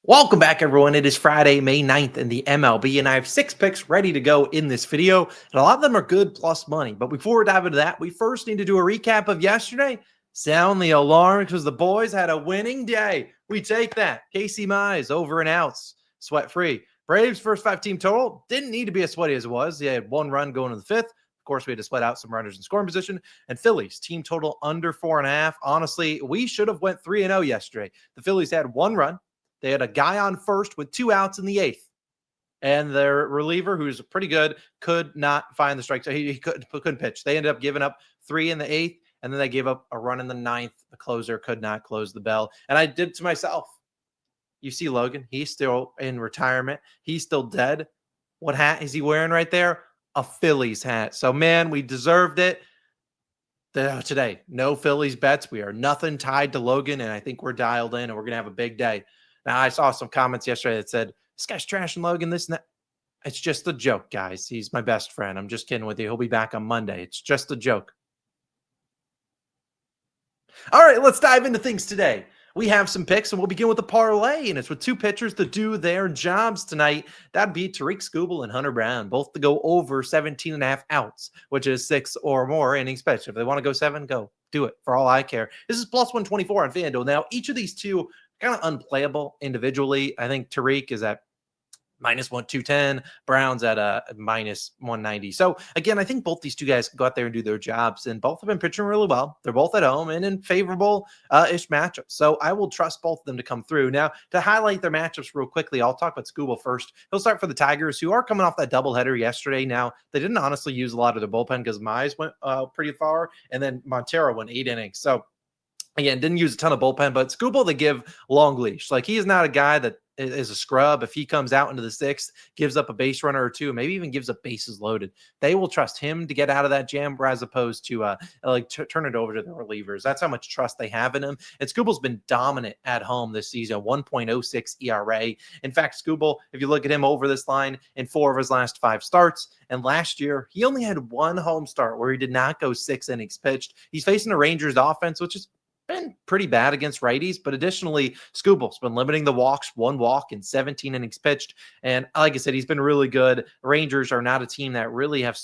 Welcome back, everyone. It is Friday, May 9th in the MLB, and I have 6 picks ready to go in this video. And a lot of them are good plus money. But before we dive into that, we first need to do a recap of yesterday. Sound the alarm because the boys had a winning day. We take that. Casey Mize over and outs, sweat free. Braves first 5 team total didn't need to be as sweaty as it was. They had 1 run going to the 5th. Of course, we had to split out some runners in scoring position. And Phillies team total under 4.5. Honestly, we should have went 3-0 yesterday. The Phillies had 1 run. They had a guy on first with 2 outs in the 8th. And their reliever, who's pretty good, could not find the strike. So he couldn't pitch. They ended up giving up 3 in the 8th, and then they gave up a run in the 9th. The closer could not close the bell. And I did to myself. You see Logan. He's still in retirement. He's still dead. What hat is he wearing right there? A Phillies hat. So, man, we deserved it. Today, no Phillies bets. We are nothing tied to Logan, and I think we're dialed in, and we're going to have a big day. Now, I saw some comments yesterday that said, this guy's trashing Logan, this and that. It's just a joke, guys. He's my best friend. I'm just kidding with you. He'll be back on Monday. It's just a joke. All right, let's dive into things today. We have some picks, and we'll begin with the parlay, and it's with 2 pitchers to do their jobs tonight. That'd be Tariq Skubal and Hunter Brown, both to go over 17.5 outs, which is 6 or more innings pitched. If they want to go 7, go. Do it, for all I care. This is plus 124 on FanDuel. Now, each of these two kind of unplayable individually. I think Tariq is at minus 210. Brown's at a minus 190. So again, I think both these two guys can go out there and do their jobs, and both have been pitching really well. They're both at home and in favorable ish matchups. So I will trust both of them to come through. Now, to highlight their matchups real quickly, I'll talk about Skubal first. He'll start for the Tigers, who are coming off that doubleheader yesterday. Now, they didn't honestly use a lot of their bullpen because Mize went pretty far, and then Montero went 8 innings. So again, didn't use a ton of bullpen, but Skubal, they give long leash. Like, he is not a guy that is a scrub. If he comes out into the 6th, gives up a base runner or 2, maybe even gives up bases loaded, they will trust him to get out of that jam, as opposed to turn it over to the relievers. That's how much trust they have in him. And Skubal's been dominant at home this season, 1.06 ERA. In fact, Skubal, if you look at him over this line in 4 of his last 5 starts, and last year he only had 1 home start where he did not go 6 innings pitched. He's facing a Rangers offense, which is been pretty bad against righties, but additionally, Skubal's been limiting the walks, 1 walk in 17 innings pitched. And like I said, he's been really good. Rangers are not a team that really have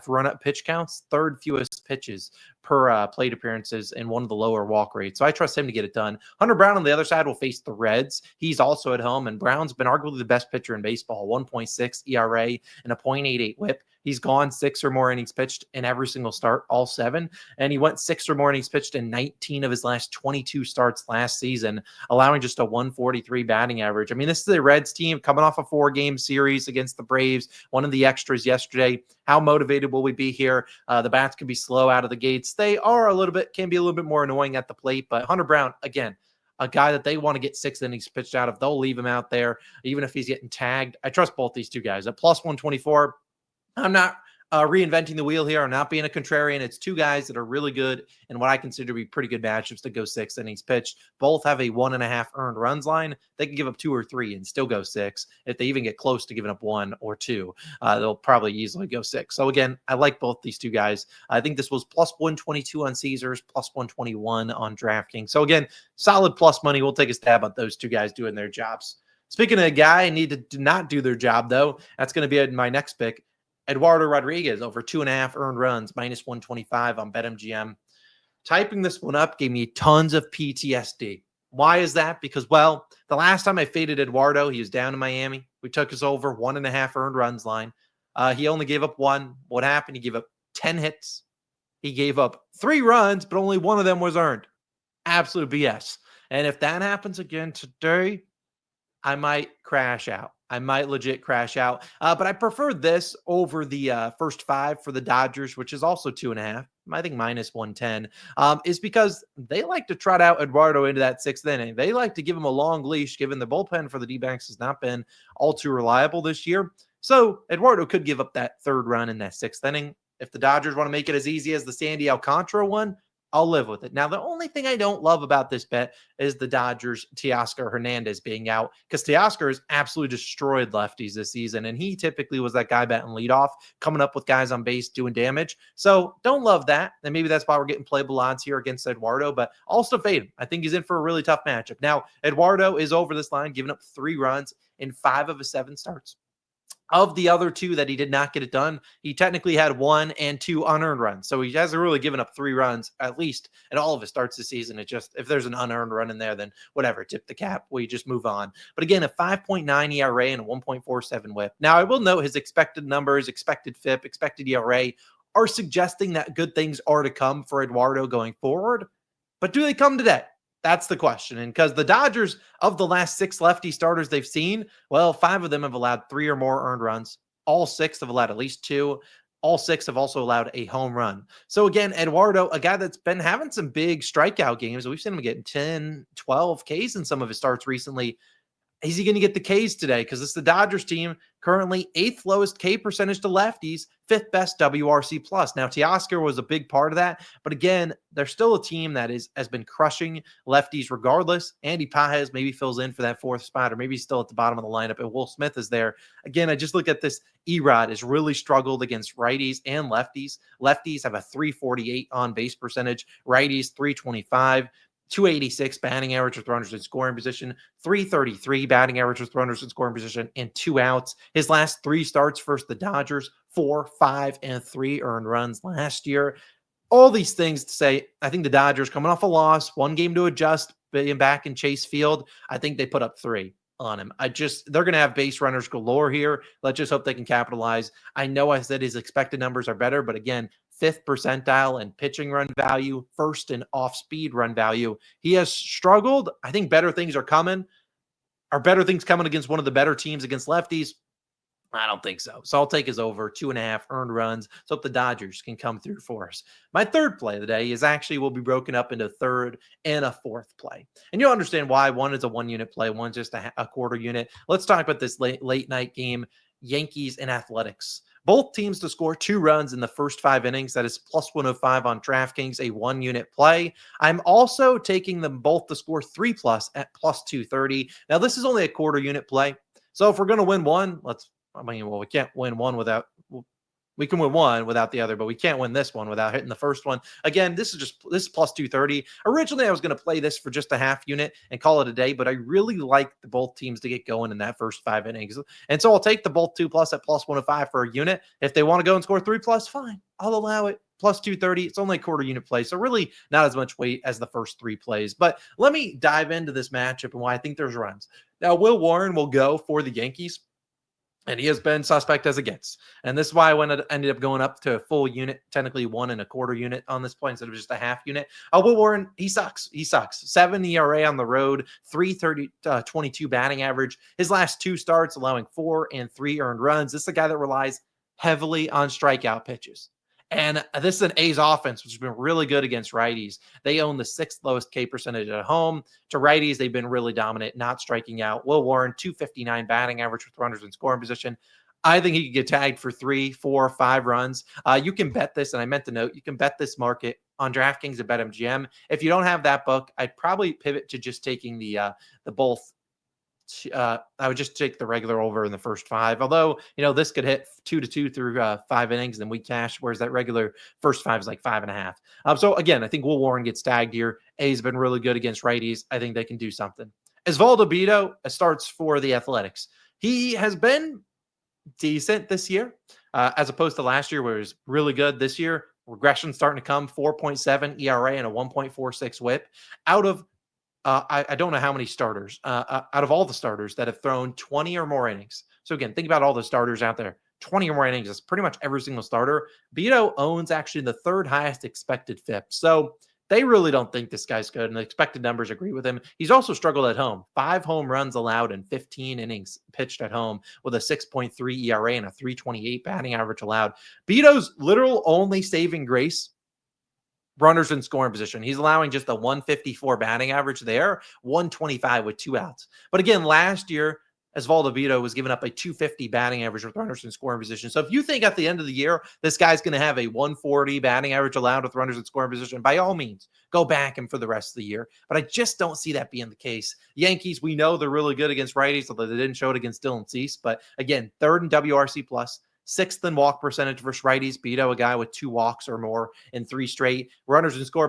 run up pitch counts, 3rd fewest pitches per plate appearances, and one of the lower walk rates. So I trust him to get it done. Hunter Brown on the other side will face the Reds. He's also at home, and Brown's been arguably the best pitcher in baseball, 1.6 ERA and a 0.88 whip. He's gone 6 or more innings pitched in every single start, all 7. And he went 6 or more innings pitched in 19 of his last 22 starts last season, allowing just a 143 batting average. I mean, this is the Reds team coming off a 4-game series against the Braves, one of the extras yesterday. How motivated will we be here? The bats can be slow out of the gates. They are can be a little bit more annoying at the plate, but Hunter Brown, again, a guy that they want to get 6 innings pitched out of. They'll leave him out there, even if he's getting tagged. I trust both these two guys. At plus 124, I'm not reinventing the wheel here. I'm not being a contrarian. It's 2 guys that are really good and what I consider to be pretty good matchups to go 6 innings pitched. Both have a 1.5 earned runs line. They can give up 2 or 3 and still go 6. If they even get close to giving up 1 or 2, they'll probably easily go 6. So again, I like both these 2 guys. I think this was plus 122 on Caesars, plus 121 on DraftKings. So again, solid plus money. We'll take a stab at those 2 guys doing their jobs. Speaking of a guy who need to not do their job, though, that's going to be my next pick. Eduardo Rodriguez over 2.5 earned runs, minus 125 on BetMGM. Typing this one up gave me tons of PTSD. Why is that? Because, well, the last time I faded Eduardo, he was down in Miami. We took his over 1.5 earned runs line. He only gave up 1. What happened? He gave up 10 hits. He gave up 3 runs, but only 1 of them was earned. Absolute BS. And if that happens again today, I might crash out. I might legit crash out. But I prefer this over the first 5 for the Dodgers, which is also 2.5. I think minus 110, is because they like to trot out Eduardo into that 6th inning. They like to give him a long leash, given the bullpen for the D-backs has not been all too reliable this year. So Eduardo could give up that 3rd run in that 6th inning. If the Dodgers want to make it as easy as the Sandy Alcantara one, I'll live with it. Now, the only thing I don't love about this bet is the Dodgers' Teoscar Hernandez being out, because Teoscar has absolutely destroyed lefties this season, and he typically was that guy batting leadoff, coming up with guys on base doing damage. So don't love that. And maybe that's why we're getting playable odds here against Eduardo, but also fade him. I think he's in for a really tough matchup. Now, Eduardo is over this line, giving up 3 runs in 5 of his 7 starts. Of the other 2 that he did not get it done, he technically had 1 and 2 unearned runs. So he hasn't really given up 3 runs, at least in all of his starts this season. It just, if there's an unearned run in there, then whatever, tip the cap. We just move on. But again, a 5.9 ERA and a 1.47 whip. Now, I will note his expected numbers, expected FIP, expected ERA are suggesting that good things are to come for Eduardo going forward. But do they come today? That's the question. And because the Dodgers, of the last 6 lefty starters they've seen, well, 5 of them have allowed 3 or more earned runs. All 6 have allowed at least 2. All 6 have also allowed a home run. So again, Eduardo, a guy that's been having some big strikeout games. We've seen him getting 10, 12 Ks in some of his starts recently. Is he going to get the Ks today? Because it's the Dodgers team, currently 8th lowest K percentage to lefties, 5th best WRC plus. Now, Teoscar was a big part of that, but again, they're still a team that has been crushing lefties regardless. Andy Pajes maybe fills in for that 4th spot, or maybe he's still at the bottom of the lineup, and Will Smith is there. Again, I just look at this. Erod has really struggled against righties and lefties. Lefties have a 348 on base percentage, righties 325. 286 batting average with runners in scoring position, 333 batting average with runners in scoring position, and 2 outs. His last 3 starts versus the Dodgers, 4, 5, and 3 earned runs last year. All these things to say, I think the Dodgers coming off a loss, 1 game to adjust, being back in Chase Field. I think they put up 3 on him. They're going to have base runners galore here. Let's just hope they can capitalize. I know I said his expected numbers are better, but again, 5th percentile in pitching run value, 1st in off-speed run value. He has struggled. I think better things are coming. Are better things coming against one of the better teams against lefties? I don't think so. So I'll take his over 2.5 earned runs. So if the Dodgers can come through for us. My third play of the day is actually will be broken up into 3rd and a 4th play. And you'll understand why. One is a 1-unit play. One's just a quarter unit. Let's talk about this late night game, Yankees and Athletics. Both teams to score 2 runs in the first 5 innings. That is plus 105 on DraftKings, a 1-unit play. I'm also taking them both to score 3+ at plus 230. Now, this is only a quarter unit play. So if we're going to win one, we can't win one without, we can win one without the other, but we can't win this one without hitting the first one. Again, this is plus 230. Originally, I was going to play this for just a half unit and call it a day, but I really like the both teams to get going in that first 5 innings. And so I'll take the both 2+ at plus 105 for a unit. If they want to go and score 3+, fine. I'll allow it. Plus 230. It's only a quarter unit play. So really not as much weight as the first 3 plays. But let me dive into this matchup and why I think there's runs. Now, Will Warren will go for the Yankees, and he has been suspect as against. And this is why I ended up going up to a full unit, technically 1 1/4 unit on this play instead of just a half unit. Will Warren, he sucks. 7 ERA on the road, 3.22 batting average. His last 2 starts allowing 4 and 3 earned runs. This is a guy that relies heavily on strikeout pitches. And this is an A's offense, which has been really good against righties. They own the 6th lowest K percentage at home. To righties, they've been really dominant, not striking out. Will Warren, 259 batting average with runners in scoring position. I think he could get tagged for 3, 4, 5 runs. You can bet this, and I meant to note, you can bet this market on DraftKings and BetMGM. If you don't have that book, I'd probably pivot to just taking the both. I would just take the regular over in the first 5. Although, this could hit 2-2 through 5 innings, then we cash, whereas that regular first 5 is like 5.5. So again, I think Will Warren gets tagged here. A's been really good against righties. I think they can do something. Osvaldo Bido starts for the Athletics. He has been decent this year, as opposed to last year where he was really good. This year, regression starting to come, 4.7 ERA and a 1.46 whip. Out of I don't know how many starters, out of all the starters that have thrown 20 or more innings. So again, think about all the starters out there. 20 or more innings is pretty much every single starter. Bido owns actually the 3rd highest expected FIP. So they really don't think this guy's good, and the expected numbers agree with him. He's also struggled at home. 5 home runs allowed in 15 innings pitched at home with a 6.3 ERA and a 3.28 batting average allowed. Bido's literal only saving grace, runners in scoring position. He's allowing just a 154 batting average there, 125 with 2 outs. But again, last year, Osvaldo Vito was giving up a 250 batting average with runners in scoring position. So if you think at the end of the year, this guy's going to have a 140 batting average allowed with runners in scoring position, by all means, go back him for the rest of the year. But I just don't see that being the case. Yankees, we know they're really good against righties, although they didn't show it against Dylan Cease. But again, third in WRC plus, sixth in walk percentage versus righties. Beto, a guy with 2 walks or more in 3 straight. Runners in score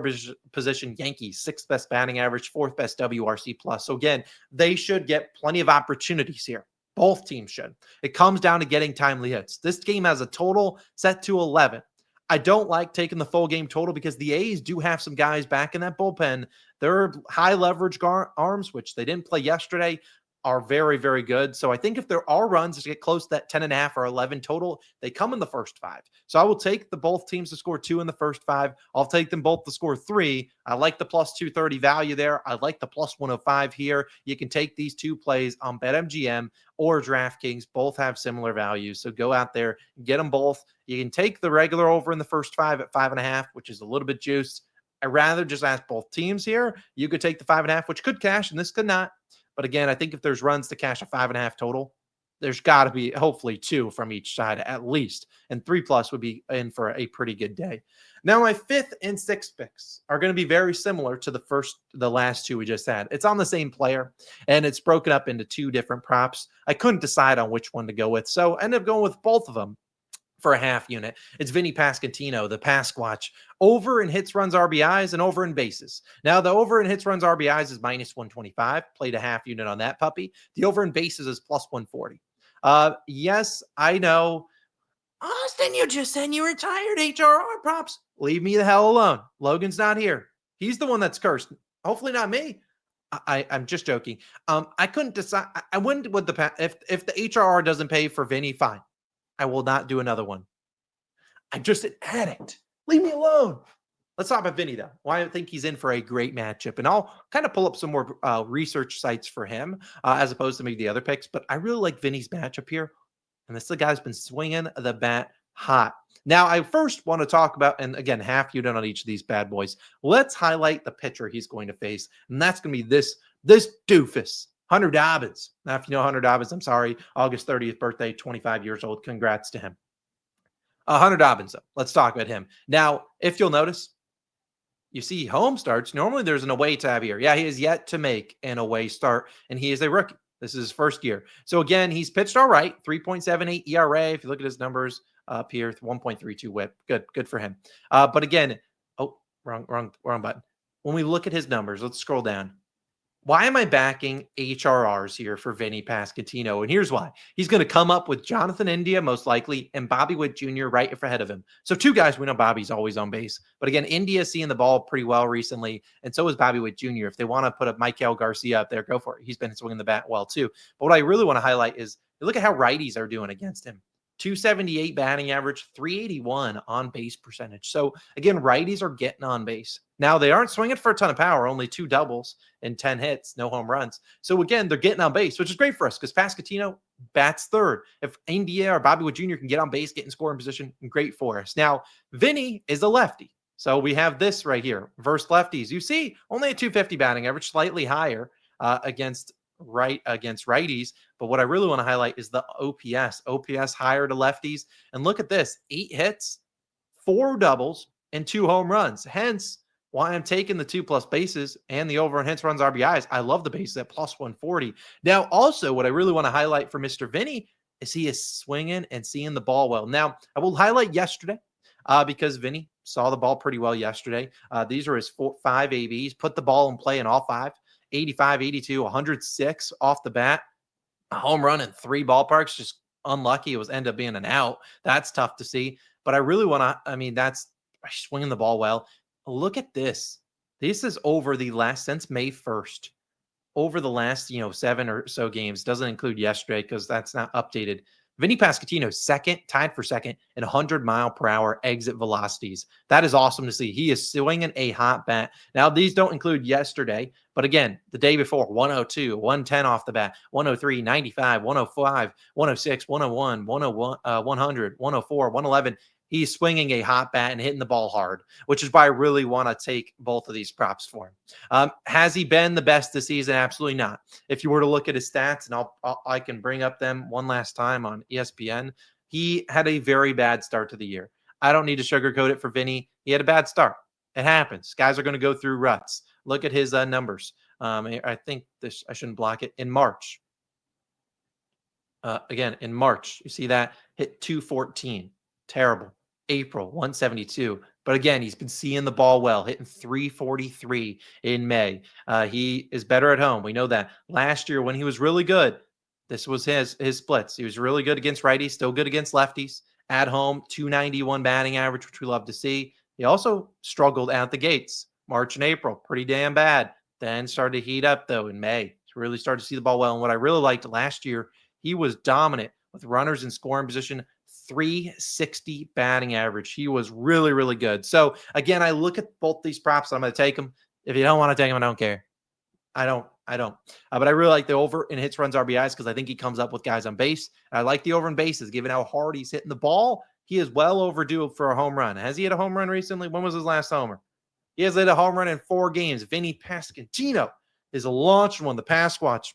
position, Yankees, 6th best batting average, 4th best WRC plus. So again, they should get plenty of opportunities here. Both teams should. It comes down to getting timely hits. This game has a total set to 11. I don't like taking the full game total because the A's do have some guys back in that bullpen. They're high leverage arms, which they didn't play yesterday, are very, very good. So I think if there are runs to get close to that 10.5 or 11 total, they come in the first 5. So I will take the both teams to score 2 in the first 5. I'll take them both to score 3. I like the plus 230 value there. I like the plus 105 here. You can take these 2 plays on BetMGM or DraftKings. Both have similar values. So go out there, get them both. You can take the regular over in the first 5 at 5.5, which is a little bit juiced. I'd rather just ask both teams here. You could take the 5.5, which could cash, and this could not. But again, I think if there's runs to cash a 5.5 total, there's got to be hopefully 2 from each side at least. And 3+ would be in for a pretty good day. Now, my 5th and 6th picks are going to be very similar to the last 2 we just had. It's on the same player, and it's broken up into 2 different props. I couldn't decide on which one to go with, so I ended up going with both of them for a half unit. It's Vinnie Pasquantino, the Pasquatch, over in hits, runs, RBIs, and over in bases. Now, the over in hits, runs, RBIs is minus 125. Played a half unit on that puppy. The over in bases is plus 140. Yes, I know. Austin, you just said you retired HRR props. Leave me the hell alone. Logan's not here. He's the one that's cursed. Hopefully not me. I'm just joking. I couldn't decide. I wouldn't with the if the HRR doesn't pay for Vinny, fine. I will not do another one. I'm just an addict. Leave me alone. Let's talk about Vinny, though. Why I think he's in for a great matchup. And I'll kind of pull up some more research sites for him as opposed to maybe the other picks. But I really like Vinny's matchup here. And this is the guy's been swinging the bat hot. Now, I first want to talk about, and again, half unit on each of these bad boys. Let's highlight the pitcher he's going to face. And that's going to be this doofus. Hunter Dobbins. Now, if you know Hunter Dobbins, I'm sorry, August 30th birthday, 25 years old. Congrats to him. Hunter Dobbins, though. Let's talk about him. Now, if you'll notice, you see home starts. Normally, there's an away tab here. Yeah, he has yet to make an away start, and he is a rookie. This is his first year. So, again, he's pitched all right. 3.78 ERA. If you look at his numbers up here, 1.32 whip. Good for him. But again, wrong button. When we look at his numbers, let's scroll down. Why am I backing HRRs here for Vinnie Pasquantino? And here's why. He's going to come up with Jonathan India, most likely, and Bobby Witt Jr. right ahead of him. So 2 guys, we know Bobby's always on base. But again, India's seeing the ball pretty well recently, and so is Bobby Witt Jr. If they want to put a Michael Garcia up there, go for it. He's been swinging the bat well, too. But what I really want to highlight is look at how righties are doing against him. 278 batting average, 381 on base percentage. So again, righties are getting on base. Now they aren't swinging for a ton of power, only 2 doubles and 10 hits, no home runs. So again, they're getting on base, which is great for us because Pasquantino bats third. If India or Bobby Witt Jr. can get on base, get in scoring position, great for us. Now, Vinny is a lefty. So we have this right here versus lefties. You see only a 250 batting average, slightly higher against righties. But what I really want to highlight is the OPS higher to lefties. And look at this, 8 hits, 4 doubles, and 2 home runs. Hence why I'm taking the 2+ bases and the over and hits, runs, RBIs. I love the bases at plus 140. Now, also what I really want to highlight for Mr. Vinny is he is swinging and seeing the ball well. Now, I will highlight yesterday because Vinny saw the ball pretty well yesterday. These are his 5 ABs, put the ball in play in all 5. 85, 82, 106 off the bat, a home run in 3 ballparks, just unlucky. It was ended up being an out. That's tough to see. But I really want to, that's swinging the ball well. Look at this. This is over the last, since May 1st, over the last, 7 or so games. Doesn't include yesterday because that's not updated. Vinnie Pasquantino tied for second in 100-mile-per-hour exit velocities. That is awesome to see. He is swinging a hot bat. Now, these don't include yesterday, but again, the day before, 102, 110 off the bat, 103, 95, 105, 106, 101, 101, 100, 104, 111. He's swinging a hot bat and hitting the ball hard, which is why I really want to take both of these props for him. Has he been the best this season? Absolutely not. If you were to look at his stats, and I can bring up them one last time on ESPN, he had a very bad start to the year. I don't need to sugarcoat it for Vinny. He had a bad start. It happens. Guys are going to go through ruts. Look at his numbers. I think this, I shouldn't block it. In March, again, in March, you see that hit 214. Terrible. April, 172. But again, he's been seeing the ball well, hitting 343 in May. He is better at home. We know that. Last year, when he was really good, this was his splits. He was really good against righties, still good against lefties. At home, 291 batting average, which we love to see. He also struggled out the gates. March and April, pretty damn bad. Then started to heat up, though, in May. Really started to see the ball well. And what I really liked last year, he was dominant with runners in scoring position, 360 batting average. He was really, really good. So, again, I look at both these props. I'm going to take them. If you don't want to take them, I don't care. I don't. But I really like the over in hits, runs, RBIs because I think he comes up with guys on base. I like the over in bases, given how hard he's hitting the ball. He is well overdue for a home run. Has he hit a home run recently? When was his last homer? He has hit a home run in 4 games. Vinnie Pasquantino is a launch one, the Pasquatch,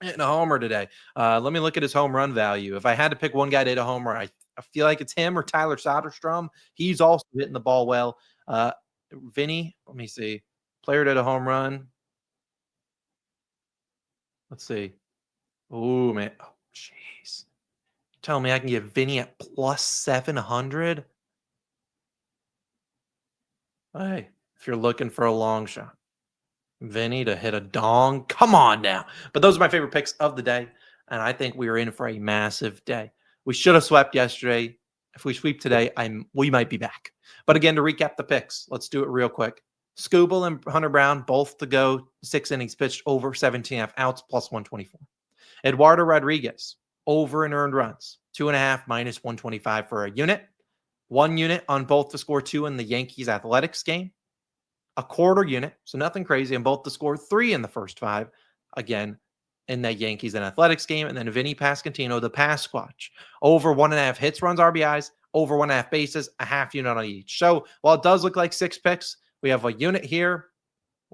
hitting a homer today. Let me look at his home run value. If I had to pick one guy to hit a homer, I feel like it's him or Tyler Soderstrom. He's also hitting the ball well. Vinny, let me see. Player to hit a home run. Let's see. Oh, man. Oh, jeez. Tell me I can get Vinny at plus 700? Hey, if you're looking for a long shot. Vinny to hit a dong. Come on now. But those are my favorite picks of the day. And I think we are in for a massive day. We should have swept yesterday. If we sweep today, we might be back. But again, to recap the picks, let's do it real quick. Scooble and Hunter Brown both to go 6 innings pitched over 17.5 outs plus 124. Eduardo Rodriguez over and earned runs 2.5 minus 125 for a unit. 1 unit on both to score 2 in the Yankees Athletics game. A quarter unit, so nothing crazy, and both to score 3 in the first 5. Again, in that Yankees and Athletics game, and then Vinnie Pasquantino, the Pasquatch, over 1.5 hits, runs, RBIs, over 1.5 bases, a half unit on each. So while it does look like 6 picks, we have a unit here,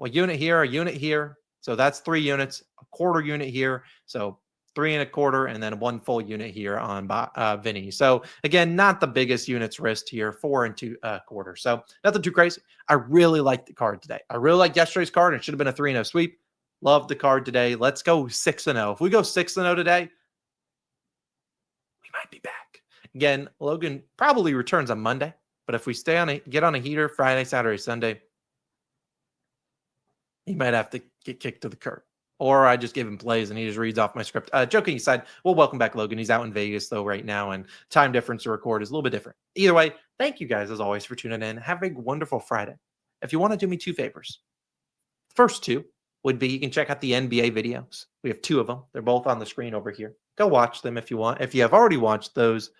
a unit here, a unit here. So that's 3 units, a quarter unit here. So 3 1/4, and then 1 full unit here on Vinny. So again, not the biggest units risked here, 4 2/4. So nothing too crazy. I really like the card today. I really like yesterday's card. It should have been a 3-0 sweep. Love the card today. Let's go 6-0. If we go 6-0 today, we might be back. Again, Logan probably returns on Monday, but if we get on a heater Friday, Saturday, Sunday, he might have to get kicked to the curb. Or I just give him plays and he just reads off my script. Joking aside, well, welcome back, Logan. He's out in Vegas, though, right now, and time difference to record is a little bit different. Either way, thank you guys, as always, for tuning in. Have a wonderful Friday. If you want to do me 2 favors, first 2 would be you can check out the NBA videos. We have 2 of them. They're both on the screen over here. Go watch them if you want. If you have already watched those,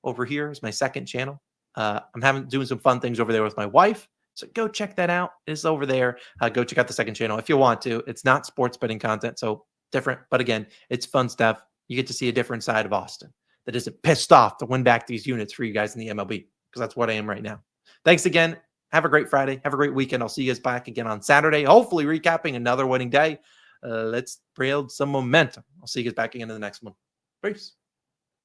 over here is my second channel. I'm doing some fun things over there with my wife. So go check that out. It's over there. Go check out the second channel if you want to. It's not sports betting content, so different. But again, it's fun stuff. You get to see a different side of Austin that isn't pissed off to win back these units for you guys in the MLB, because that's what I am right now. Thanks again. Have a great Friday. Have a great weekend. I'll see you guys back again on Saturday, hopefully recapping another winning day. Let's build some momentum. I'll see you guys back again in the next one. Peace.